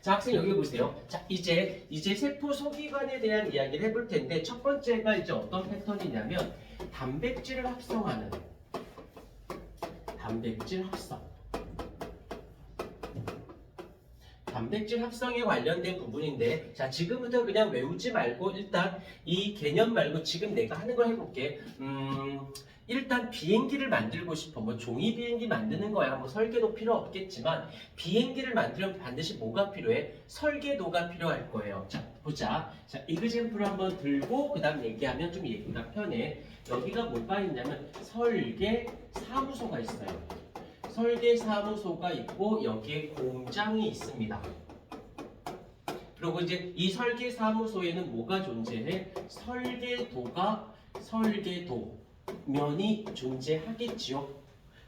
자, 학생 여기 보세요. 자, 이제 세포 소기관에 대한 이야기를 해볼 텐데 첫 번째가 이제 어떤 패턴이냐면 단백질을 합성하는 단백질 합성. 단백질 합성에 관련된 부분인데 자, 지금부터 그냥 외우지 말고 일단 이 개념 말고 지금 내가 하는 걸 해볼게. 일단 비행기를 만들고 싶어. 뭐 종이 비행기 만드는 거야. 뭐 설계도 필요 없겠지만 비행기를 만들려면 반드시 뭐가 필요해? 설계도가 필요할 거예요. 자, 보자. 자, 이그젠플을 한번 들고 그 다음 얘기하면 좀 얘기가 편해. 여기가 뭐가 있냐면 설계 사무소가 있어요. 설계 사무소가 있고 여기에 공장이 있습니다. 그리고 이제 이 설계 사무소에는 뭐가 존재해? 설계도면이 존재하겠지요.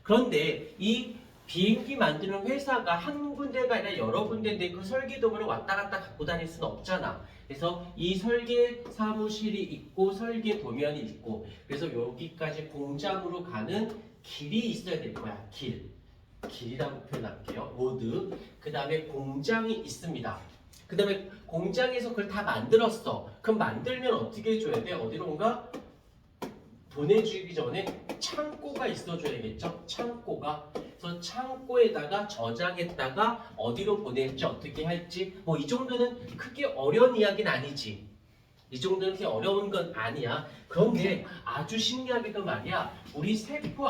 그런데 이 비행기 만드는 회사가 한 군데가 아니라 여러 군데인데 그 설계도면을 왔다 갔다 갖고 다닐 수는 없잖아. 그래서 이 설계 사무실이 있고 설계도면이 있고 그래서 여기까지 공장으로 가는 길이 있어야 될 거야. 길이라고 표현할게요. 로드. 그 다음에 공장이 있습니다. 그 다음에 공장에서 그걸 다 만들었어. 그럼 만들면 어떻게 해줘야 돼? 어디론가 보내주기 전에 창고가 있어줘야겠죠? 창고가. 그래서 창고에다가 저장했다가 어디로 보낼지 어떻게 할지 뭐 이 정도는 크게 어려운 이야기는 아니지. 이 정도는 그렇게 어려운 건 아니야. 그런데 아주 신기하게도 말이야. 우리 세포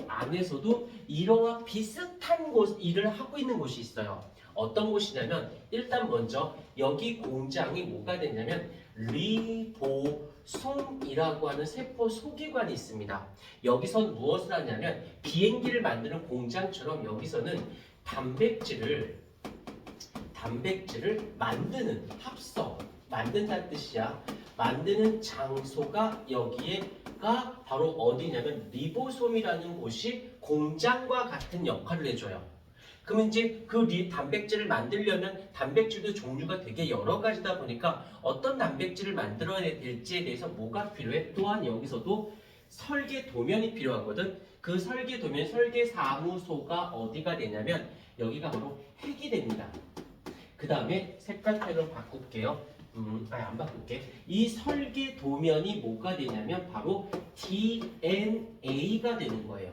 안에서도 이러한 비슷한 일을 하고 있는 곳이 있어요. 어떤 곳이냐면 일단 먼저 여기 공장이 뭐가 되냐면 리보솜이라고 하는 세포 소기관이 있습니다. 여기선 무엇을 하냐면 비행기를 만드는 공장처럼 여기서는 단백질을 만드는 만든다는 뜻이야. 만드는 장소가 여기가 바로 어디냐면 리보솜이라는 곳이 공장과 같은 역할을 해줘요. 그러면 이제 그 단백질을 만들려면 단백질도 종류가 되게 여러 가지다 보니까 어떤 단백질을 만들어야 될지에 대해서 뭐가 필요해? 또한 여기서도 설계도면이 필요하거든. 그 설계도면, 설계사무소가 어디가 되냐면 여기가 바로 핵이 됩니다. 그 다음에 색깔 펜으로 바꿀게요. 안 바꿀게. 이 설계도면이 뭐가 되냐면 바로 DNA가 되는 거예요.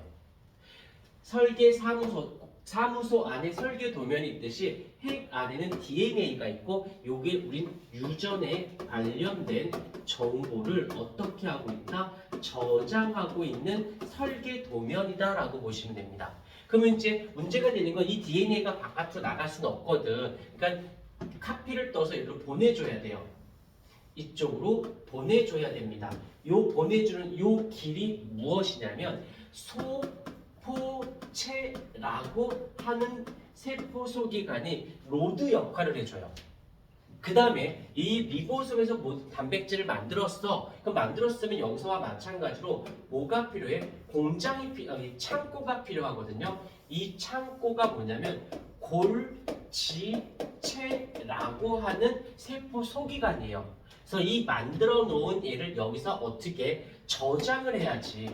사무소 안에 설계도면이 있듯이 핵 안에는 DNA가 있고 요게 우린 유전에 관련된 정보를 어떻게 하고 있다? 저장하고 있는 설계도면이다 라고 보시면 됩니다. 그러면 이제 문제가 되는 건 이 DNA가 바깥으로 나갈 수는 없거든. 그러니까 카피를 떠서 여기로 보내줘야 돼요. 이쪽으로 보내줘야 됩니다. 요 보내주는 요 길이 무엇이냐면 소포체라고 하는 세포 소기관이 로드 역할을 해줘요. 그 다음에 이 리보솜에서 단백질을 만들었어. 그럼 만들었으면 여기서와 마찬가지로 뭐가 필요해? 창고가 필요하거든요. 이 창고가 뭐냐면 골지체라고 하는 세포 소기관이에요. 그래서 이 만들어 놓은 얘를 여기서 어떻게 저장을 해야지.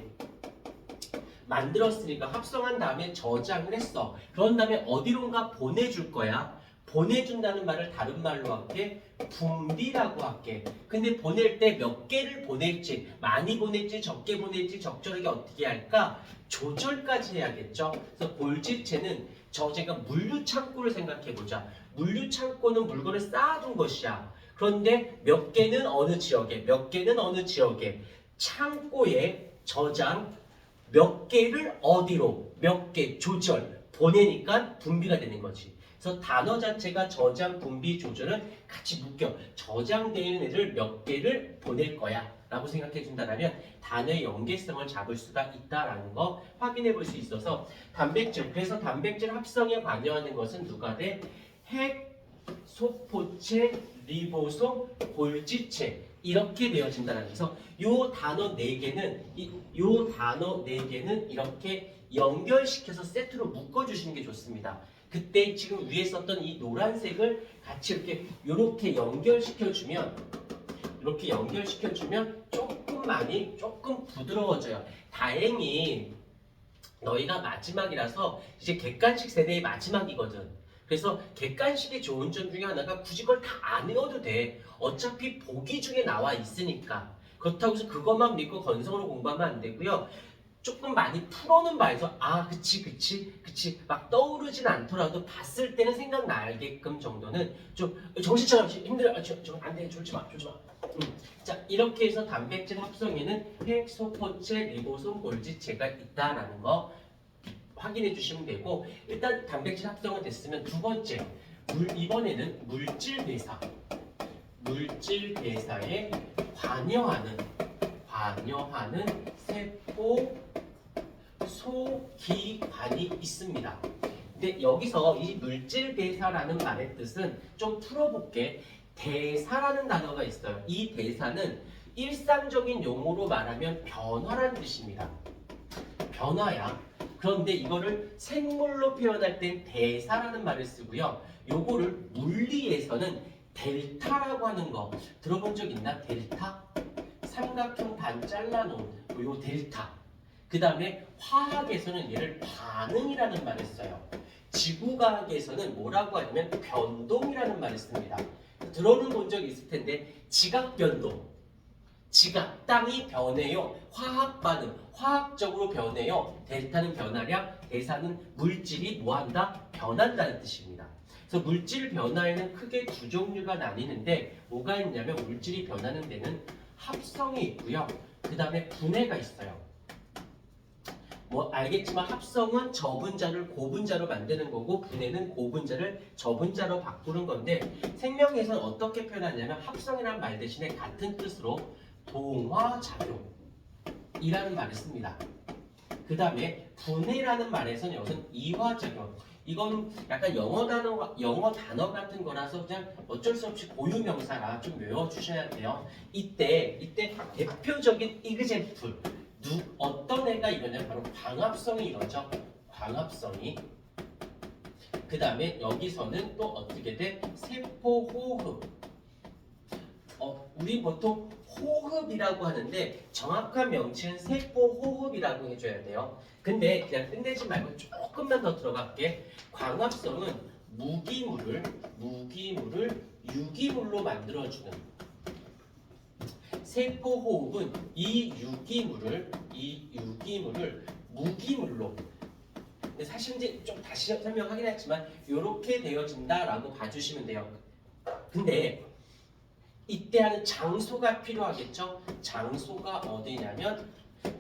만들었으니까 합성한 다음에 저장을 했어. 그런 다음에 어디론가 보내줄 거야. 보내준다는 말을 다른 말로 할게. 분비라고 할게. 근데 보낼 때 몇 개를 보낼지, 많이 보낼지, 적게 보낼지, 적절하게 어떻게 할까? 조절까지 해야겠죠. 그래서 골지체는 제가 물류창고를 생각해보자. 물류창고는 물건을 쌓아둔 것이야. 그런데 몇 개는 어느 지역에, 몇 개는 어느 지역에, 창고에 저장, 몇 개를 어디로, 몇 개 조절, 보내니까 분비가 되는 거지. 그래서 단어 자체가 저장, 분비, 조절은 같이 묶여. 저장되는 애를 몇 개를 보낼 거야 라고 생각해 준다면 단어의 연계성을 잡을 수가 있다라는 거 확인해 볼 수 있어서 그래서 단백질 합성에 관여하는 것은 누가 돼? 핵, 소포체, 리보솜, 골지체 이렇게 되어진다는 그래서 요 단어 4개는 이렇게 연결시켜서 세트로 묶어주시는 게 좋습니다. 그때 지금 위에 썼던 이 노란색을 같이 이렇게 연결시켜주면 조금 부드러워져요. 다행히 너희가 마지막이라서 이제 객관식 세대의 마지막이거든. 그래서 객관식의 좋은 점 중에 하나가 굳이 그걸 다 안 외워도 돼. 어차피 보기 중에 나와 있으니까. 그렇다고 해서 그것만 믿고 건성으로 공부하면 안 되고요. 조금 많이 풀어는 봐서 그치 막 떠오르진 않더라도 봤을 때는 생각나게끔 정도는 좀 정신차려 힘들어 안돼 졸지 마. 자 이렇게 해서 단백질 합성에는 핵, 소포체, 리보솜, 골지체가 있다라는 거 확인해 주시면 되고 일단 단백질 합성은 됐으면 두 번째 이번에는 물질 대사에 관여하는 세포 소기관이 있습니다. 근데 여기서 이 물질 대사라는 말의 뜻은 좀 풀어볼게. 대사라는 단어가 있어요. 이 대사는 일상적인 용어로 말하면 변화라는 뜻입니다. 변화야. 그런데 이거를 생물로 표현할 땐 대사라는 말을 쓰고요. 요거를 물리에서는 델타라고 하는 거 들어본 적 있나? 델타? 삼각형 반 잘라놓은 요 델타. 그 다음에 화학에서는 얘를 반응이라는 말을 써요. 지구과학에서는 뭐라고 하냐면 변동이라는 말을 씁니다. 들어는 본 적이 있을 텐데 지각변동. 땅이 변해요. 화학 반응, 화학적으로 변해요. 델타는 변화량, 대사는 물질이 뭐한다? 변한다는 뜻입니다. 그래서 물질 변화에는 크게 두 종류가 나뉘는데 뭐가 있냐면 물질이 변하는 데는 합성이 있고요. 그 다음에 분해가 있어요. 뭐 알겠지만 합성은 저분자를 고분자로 만드는 거고 분해는 고분자를 저분자로 바꾸는 건데 생명에서는 어떻게 표현하냐면 합성이라는 말 대신에 같은 뜻으로 동화작용이라는 말을 씁니다. 그 다음에 분해라는 말에서는 여기서는 이화작용. 이건 약간 영어 단어 같은 거라서 그냥 어쩔 수 없이 고유명사라 좀 외워주셔야 돼요. 이때 대표적인 이그젠플 어떤 애가 이러냐면 바로 광합성이 이러죠. 광합성이. 그 다음에 여기서는 또 어떻게 돼? 세포호흡. 우리 보통 호흡이라고 하는데 정확한 명칭은 세포호흡이라고 해줘야 돼요. 근데 그냥 끝내지 말고 조금만 더 들어갈게. 광합성은 무기물을 유기물로 만들어주는, 세포호흡은 이 유기물을 무기물로. 근데 사실 이제 좀 다시 설명하긴 했지만 이렇게 되어진다라고 봐주시면 돼요. 근데 이때 하는 장소가 필요하겠죠? 장소가 어디냐면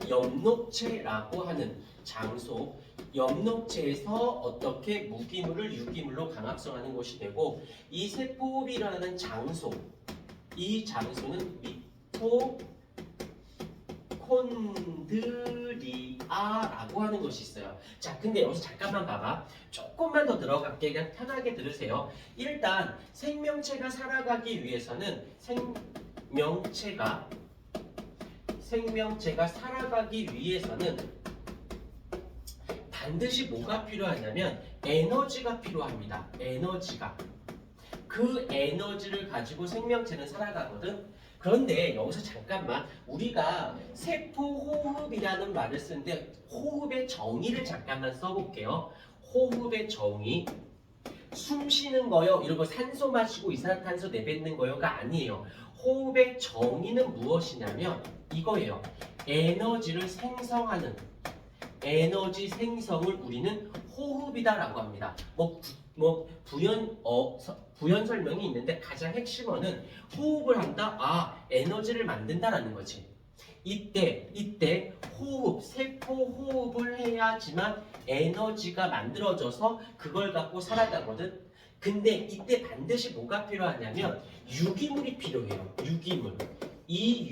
엽록체라고 하는 장소. 엽록체에서 어떻게 무기물을 유기물로 광합성하는 곳이 되고 이 세포호흡이 일어나는 장소, 이 장소는 미토콘드리아라고 하는 것이 있어요. 자, 근데 여기서 잠깐만 봐봐. 조금만 더 들어갈게. 그냥 편하게 들으세요. 일단 생명체가 살아가기 위해서는 생명체가 살아가기 위해서는 반드시 뭐가 필요하냐면 에너지가 필요합니다. 에너지가. 그 에너지를 가지고 생명체는 살아가거든. 그런데 여기서 잠깐만 우리가 세포호흡이라는 말을 쓰는데 호흡의 정의를 잠깐만 써볼게요. 호흡의 정의. 숨 쉬는 거요. 이런 거 산소 마시고 이산화탄소 내뱉는 거요가 아니에요. 호흡의 정의는 무엇이냐면 이거예요. 에너지를 생성하는, 에너지 생성을 우리는 호흡이다라고 합니다. 부연 설명이 있는데 가장 핵심어는 호흡을 한다. 에너지를 만든다라는 거지. 이때 호흡, 세포 호흡을 해야지만 에너지가 만들어져서 그걸 갖고 살아가거든. 근데 이때 반드시 뭐가 필요하냐면 유기물이 필요해요. 유기물. 이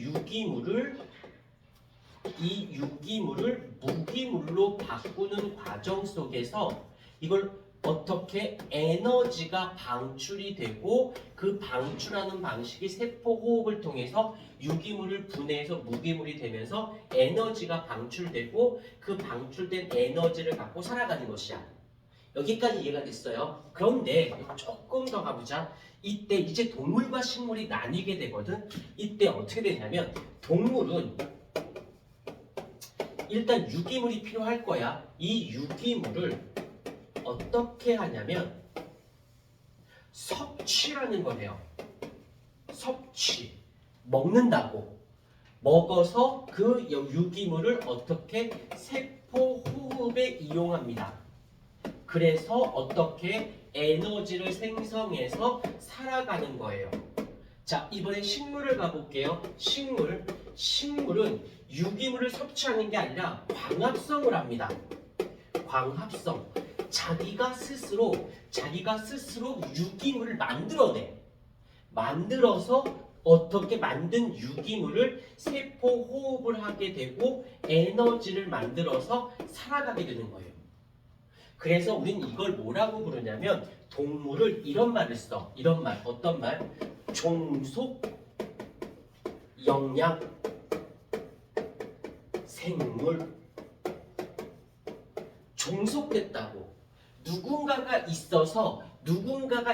유기물을 무기물로 바꾸는 과정 속에서 이걸 어떻게 에너지가 방출이 되고 그 방출하는 방식이 세포호흡을 통해서 유기물을 분해해서 무기물이 되면서 에너지가 방출되고 그 방출된 에너지를 갖고 살아가는 것이야. 여기까지 이해가 됐어요. 그런데 조금 더 가보자. 이때 이제 동물과 식물이 나뉘게 되거든. 이때 어떻게 되냐면 동물은 일단 유기물이 필요할 거야. 이 유기물을 어떻게 하냐면 섭취라는 거예요. 섭취. 먹는다고. 먹어서 그 유기물을 어떻게 세포 호흡에 이용합니다. 그래서 어떻게 에너지를 생성해서 살아가는 거예요. 자, 이번에 식물을 가볼게요. 식물은 유기물을 섭취하는 게 아니라 광합성을 합니다. 광합성. 자기가 스스로 유기물을 만들어내. 만들어서 어떻게 만든 유기물을 세포 호흡을 하게 되고 에너지를 만들어서 살아가게 되는 거예요. 그래서 우린 이걸 뭐라고 부르냐면 동물을 이런 말을 써. 이런 말. 어떤 말? 종속 영양 생물. 종속됐다고. 누군가가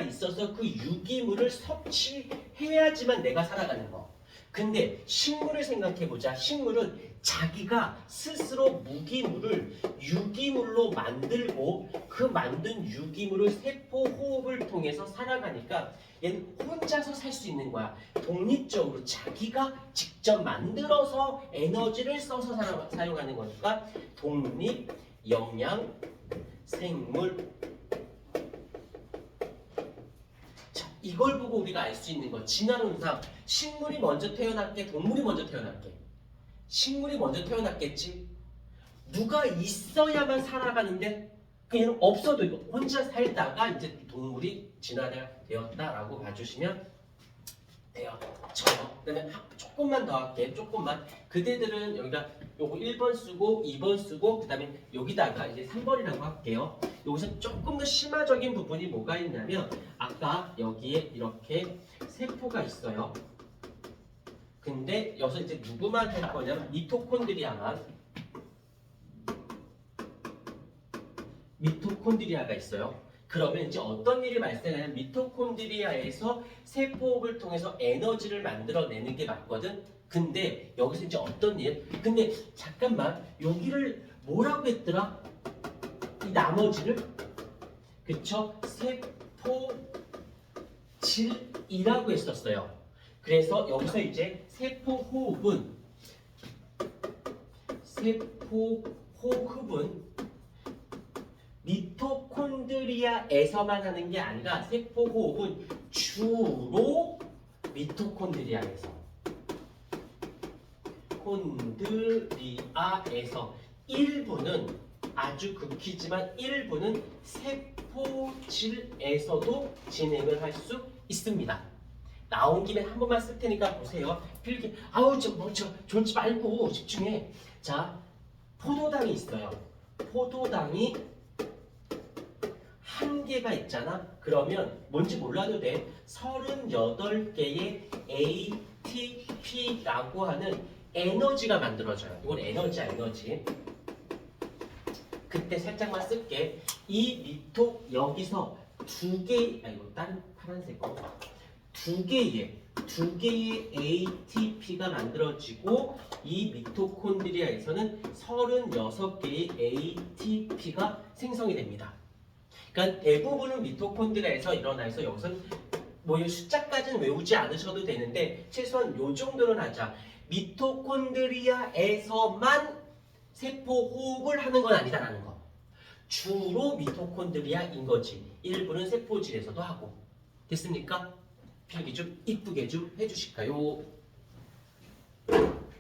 있어서 그 유기물을 섭취해야지만 내가 살아가는 거. 근데 식물을 생각해보자. 식물은 자기가 스스로 유기물로 만들고 그 만든 유기물을 세포 호흡을 통해서 살아가니까 얘는 혼자서 살 수 있는 거야. 독립적으로 자기가 직접 만들어서 에너지를 써서 사용하는 거니까 독립, 영양, 생물. 자, 이걸 보고 우리가 알 수 있는 거. 진화론상 식물이 먼저 태어났게, 동물이 먼저 태어났게. 식물이 먼저 태어났겠지. 누가 있어야만 살아가는데 그냥 없어도 혼자 살다가 이제 동물이 진화되었다라고 봐주시면 돼요. 그다음에 조금만 더 할게. 조금만. 그대들은 여기다 요거 1번 쓰고 2번 쓰고 그다음에 여기다가 이제 3번이라고 할게요. 여기서 조금 더 심화적인 부분이 뭐가 있냐면 아까 여기에 이렇게 세포가 있어요. 근데 여기서 이제 누구만 할 거냐면 미토콘드리아가 있어요. 그러면 이제 어떤 일이 발생하냐면 미토콘드리아에서 세포호흡을 통해서 에너지를 만들어내는 게 맞거든. 근데 여기서 이제 어떤 일? 근데 잠깐만 여기를 뭐라고 했더라? 이 나머지를 그쵸? 세포질이라고 했었어요. 그래서 여기서 이제 세포호흡은 미토콘드리아에서만 하는 게 아니라 세포호흡은 주로 미토콘드리아에서 일부는 아주 극히지만 일부는 세포질에서도 진행을 할 수 있습니다. 나온 김에 한 번만 쓸 테니까 보세요. 필기 졸지 말고 집중해. 자, 포도당이 있어요. 포도당이 한 개가 있잖아. 그러면 뭔지 몰라도 돼. 38개의 ATP라고 하는 에너지가 만들어져요. 이건 에너지야, 에너지. 그때 살짝만 쓸게. 여기서 이거 다른 파란색 거. 두 개의 ATP가 만들어지고 이 미토콘드리아에서는 36개의 ATP가 생성이 됩니다. 그러니까 대부분은 미토콘드리아에서 일어나서 여기서는 이 숫자까지는 외우지 않으셔도 되는데 최소한 요 정도는 하자. 미토콘드리아에서만 세포 호흡을 하는 건 아니다라는 거. 주로 미토콘드리아인 거지. 일부는 세포질에서도 하고. 됐습니까? 필기 좀 이쁘게 좀 해주실까요?